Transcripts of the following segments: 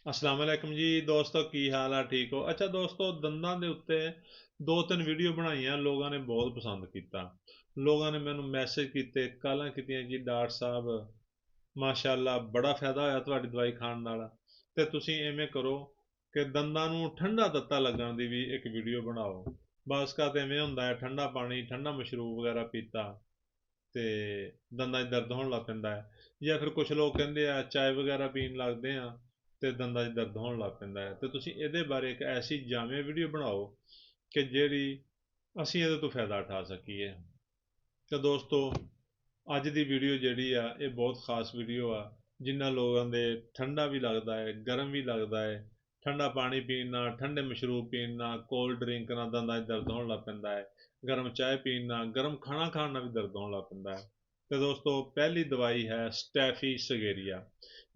अस्सलाम वालेकुम जी दोस्तों, की हाल है? ठीक हो? अच्छा दोस्तों, दंदाਂ ਦੇ ਉੱਤੇ ਦੋ ਤਿੰਨ ਵੀਡੀਓ ਬਣਾਈਆਂ, ਲੋਕਾਂ ਨੇ ਬਹੁਤ ਪਸੰਦ ਕੀਤਾ। ਲੋਕਾਂ ਨੇ ਮੈਨੂੰ ਮੈਸੇਜ ਕੀਤੇ, ਕਾਲਾਂ ਕੀਤੀਆਂ ਕਿ ਡਾਕਟਰ ਸਾਹਿਬ ਮਾਸ਼ਾਅੱਲਾ ਬੜਾ ਫਾਇਦਾ ਹੋਇਆ ਤੁਹਾਡੀ ਦਵਾਈ ਖਾਣ ਨਾਲ। ਤੇ ਤੁਸੀਂ ਐਵੇਂ ਕਰੋ ਕਿ ਦੰਦਾਂ ਨੂੰ ਠੰਡਾ ਤੱਤਾ ਲੱਗਣ ਦੀ ਵੀ ਇੱਕ ਵੀਡੀਓ ਬਣਾਓ। ਬਸ ਕਾ ਤੇ ਐਵੇਂ ਹੁੰਦਾ ਹੈ, ਠੰਡਾ ਪਾਣੀ ਠੰਡਾ ਮਸ਼ਰੂਬ ਵਗੈਰਾ ਪੀਤਾ ਤੇ ਦੰਦਾਂ 'ਚ ਦਰਦ ਹੋਣ ਲੱਗ ਪੈਂਦਾ ਹੈ। ਜਾਂ ਫਿਰ ਕੁਝ ਲੋਕ ਕਹਿੰਦੇ ਆ ਚਾय ਵਗੈਰਾ ਪੀਣ ਲੱਗਦੇ ਆ ਤੇ ਦੰਦਾਂ 'ਚ ਦਰਦ ਹੋਣ ਲੱਗ ਪੈਂਦਾ ਹੈ। ਤੇ ਤੁਸੀਂ ਇਹਦੇ ਬਾਰੇ ਇੱਕ ਐਸੀ ਜਾਮੇ ਵੀਡੀਓ ਬਣਾਓ ਕਿ ਜਿਹੜੀ ਅਸੀਂ ਇਹਦੇ ਤੋਂ ਫਾਇਦਾ ਉਠਾ ਸਕੀਏ। ਤੇ ਦੋਸਤੋ, ਅੱਜ ਦੀ ਵੀਡੀਓ ਜਿਹੜੀ ਆ ਇਹ ਬਹੁਤ ਖਾਸ ਵੀਡੀਓ ਆ। ਜਿਨ੍ਹਾਂ ਲੋਕਾਂ ਦੇ ਠੰਡਾ ਵੀ ਲੱਗਦਾ ਹੈ, ਗਰਮ ਵੀ ਲੱਗਦਾ ਹੈ। ਠੰਡਾ ਪਾਣੀ ਪੀਣ ਨਾਲ, ਠੰਡੇ ਮਸ਼ਰੂਬ ਪੀਣ ਨਾਲ, ਕੋਲਡ ਡਰਿੰਕ ਨਾਲ ਦੰਦਾਂ 'ਚ ਦਰਦ ਹੋਣ ਲੱਗ ਪੈਂਦਾ ਹੈ। ਗਰਮ ਚਾਹ ਪੀਣ ਨਾਲ, ਗਰਮ ਖਾਣਾ ਖਾਣ ਨਾਲ ਵੀ ਦਰਦ ਹੋਣ ਲੱਗ ਪੈਂਦਾ ਹੈ। ਤੇ ਦੋਸਤੋ, ਪਹਿਲੀ ਦਵਾਈ ਹੈ ਸਟੈਫੀ ਸਗੇਰੀਆ।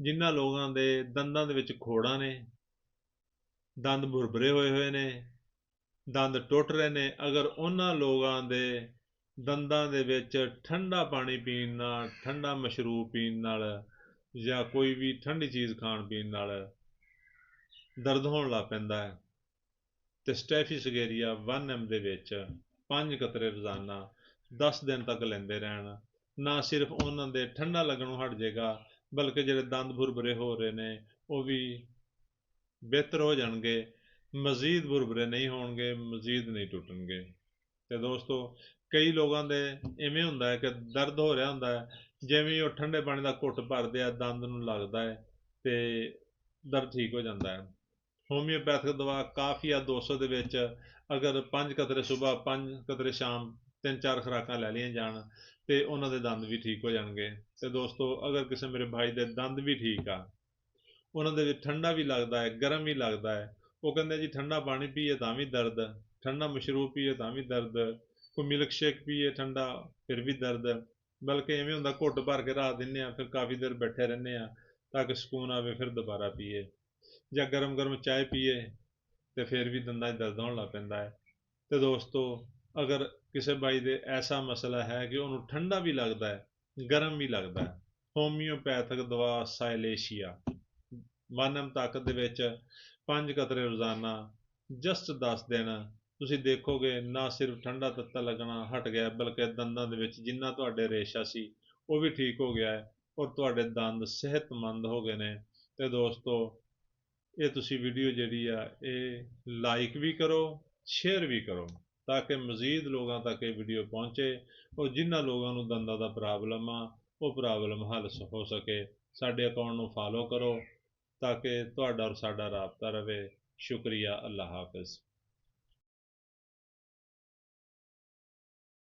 ਜਿਨ੍ਹਾਂ ਲੋਕਾਂ ਦੇ ਦੰਦਾਂ ਦੇ ਵਿੱਚ ਖੋੜਾਂ ਨੇ, ਦੰਦ ਭੁਰਭੁਰੇ ਹੋਏ ਹੋਏ ਨੇ, ਦੰਦ ਟੁੱਟ ਰਹੇ ਨੇ, ਅਗਰ ਉਹਨਾਂ ਲੋਕਾਂ ਦੇ ਦੰਦਾਂ ਦੇ ਵਿੱਚ ਠੰਡਾ ਪਾਣੀ ਪੀਣ ਨਾਲ, ਠੰਡਾ ਮਸ਼ਰੂਬ ਪੀਣ ਨਾਲ ਜਾਂ ਕੋਈ ਵੀ ਠੰਡੀ ਚੀਜ਼ ਖਾਣ ਪੀਣ ਨਾਲ ਦਰਦ ਹੋਣ ਲੱਗ ਪੈਂਦਾ ਹੈ, ਤੇ ਸਟੈਫੀ ਸਗੇਰੀਆ 1 ml ਦੇ ਵਿੱਚ 5 ਕਤਰੇ ਰੋਜ਼ਾਨਾ 10 ਦਿਨ ਤੱਕ ਲੈਂਦੇ ਰਹਿਣ, ਨਾ ਸਿਰਫ ਉਹਨਾਂ ਦੇ ਠੰਡਾ ਲੱਗਣੋਂ ਹਟ ਜਾਏਗਾ, ਬਲਕਿ ਜਿਹੜੇ ਦੰਦ ਭੁਰਭੁਰੇ ਹੋ ਰਹੇ ਨੇ ਉਹ ਵੀ ਬਿਹਤਰ ਹੋ ਜਾਣਗੇ। ਮਜ਼ੀਦ ਭੁਰਭੁਰੇ ਨਹੀਂ ਹੋਣਗੇ, ਮਜ਼ੀਦ ਨਹੀਂ ਟੁੱਟਣਗੇ। ਤੇ ਦੋਸਤੋ, ਕਈ ਲੋਕਾਂ ਦੇ ਇਵੇਂ ਹੁੰਦਾ ਹੈ ਕਿ ਦਰਦ ਹੋ ਰਿਹਾ ਹੁੰਦਾ ਹੈ, ਜਿਵੇਂ ਉਹ ਠੰਡੇ ਪਾਣੀ ਦਾ ਘੁੱਟ ਭਰਦੇ ਆ ਦੰਦ ਨੂੰ ਲੱਗਦਾ ਹੈ ਤੇ ਦਰਦ ਠੀਕ ਹੋ ਜਾਂਦਾ ਹੈ। ਹੋਮਿਓਪੈਥਿਕ ਦਵਾ ਕਾਫੀ ਆ 200 ਦੇ ਵਿੱਚ। ਅਗਰ 5 ਕਤਰੇ ਸਵੇਰ, 5 ਕਤਰੇ ਸ਼ਾਮ, 3-4 ਖੁਰਾਕਾਂ ਲੈ ਲਈਆਂ ਜਾਣ ਤੇ ਉਹਨਾਂ ਦੇ ਦੰਦ ਵੀ ਠੀਕ ਹੋ ਜਾਣਗੇ। ਤੇ ਦੋਸਤੋ, ਅਗਰ ਕਿਸੇ ਮੇਰੇ ਭਾਈ ਦੇ ਦੰਦ ਵੀ ਠੀਕ ਆ, ਉਹਨਾਂ ਦੇ ਵਿੱਚ ਠੰਡਾ ਵੀ ਲੱਗਦਾ ਹੈ, ਗਰਮ ਵੀ ਲੱਗਦਾ ਹੈ, ਉਹ ਕਹਿੰਦੇ ਜੀ ਠੰਡਾ ਪਾਣੀ ਪੀਏ ਤਾਂ ਵੀ ਦਰਦ, ਠੰਡਾ ਮਸ਼ਰੂਬ ਪੀਏ ਤਾਂ ਵੀ ਦਰਦ, ਕੋਈ ਮਿਲਕ ਸ਼ੇਕ ਪੀਏ ਠੰਡਾ ਫਿਰ ਵੀ ਦਰਦ। ਬਲਕਿ ਐਵੇਂ ਹੁੰਦਾ ਘੁੱਟ ਭਰ ਕੇ ਰੱਖ ਦਿੰਦੇ ਆ, ਫਿਰ ਕਾਫੀ ਦੇਰ ਬੈਠੇ ਰਹਿੰਦੇ ਆ ਤਾਂ ਕਿ ਸਕੂਨ ਆਵੇ, ਫਿਰ ਦੁਬਾਰਾ ਪੀਏ। ਜਾਂ ਗਰਮ ਗਰਮ ਚਾय ਪੀਏ ਤੇ ਫਿਰ ਵੀ ਦੰਦਾਂ 'ਚ ਦਰਦ ਹੋਣ ਲੱਗ ਪੈਂਦਾ ਹੈ। ਤੇ ਦੋਸਤੋ, ਅਗਰ ਕਿਸੇ ਬਾਈ ਦੇ ਐਸਾ ਮਸਲਾ ਹੈ ਕਿ ਉਹਨੂੰ ਠੰਡਾ ਵੀ ਲੱਗਦਾ ਹੈ, ਗਰਮ ਵੀ ਲੱਗਦਾ ਹੈ, ਹੋਮਿਓਪੈਥਿਕ ਦਵਾ ਸਾਇਲੇਸ਼ੀਆ 1 ml ਤਾਕਤ ਦੇ ਵਿੱਚ 5 ਕਤਰੇ ਰੋਜ਼ਾਨਾ ਜਸਟ 10 ਦਿਨ, ਤੁਸੀਂ ਦੇਖੋਗੇ ਨਾ ਸਿਰਫ ਠੰਡਾ ਤੱਤਾ ਲੱਗਣਾ ਹਟ ਗਿਆ, ਬਲਕਿ ਦੰਦਾਂ ਦੇ ਵਿੱਚ ਜਿੰਨਾ ਤੁਹਾਡੇ ਰੇਸ਼ਾ ਸੀ ਉਹ ਵੀ ਠੀਕ ਹੋ ਗਿਆ ਹੈ ਔਰ ਤੁਹਾਡੇ ਦੰਦ ਸਿਹਤਮੰਦ ਹੋ ਗਏ ਨੇ। ਤੇ ਦੋਸਤੋ, ਇਹ ਤੁਸੀਂ ਵੀਡੀਓ ਜਿਹੜੀ ਆ ਇਹ ਲਾਈਕ ਵੀ ਕਰੋ, ਸ਼ੇਅਰ ਵੀ ਕਰੋ, ਤਾਂ ਕਿ ਮਜ਼ੀਦ ਲੋਕਾਂ ਤੱਕ ਇਹ ਵੀਡੀਓ ਪਹੁੰਚੇ ਔਰ ਜਿਨ੍ਹਾਂ ਲੋਕਾਂ ਨੂੰ ਦੰਦਾਂ ਦਾ ਪ੍ਰੋਬਲਮ ਆ ਉਹ ਪ੍ਰੋਬਲਮ ਹੱਲ ਹੋ ਸਕੇ। ਸਾਡੇ ਅਕਾਊਂਟ ਨੂੰ ਫਾਲੋ ਕਰੋ ਤਾਂ ਕਿ ਤੁਹਾਡਾ ਔਰ ਸਾਡਾ ਰਾਬਤਾ ਰਵੇ। ਸ਼ੁਕਰੀਆ, ਅੱਲਾ ਹਾਫਿਜ਼।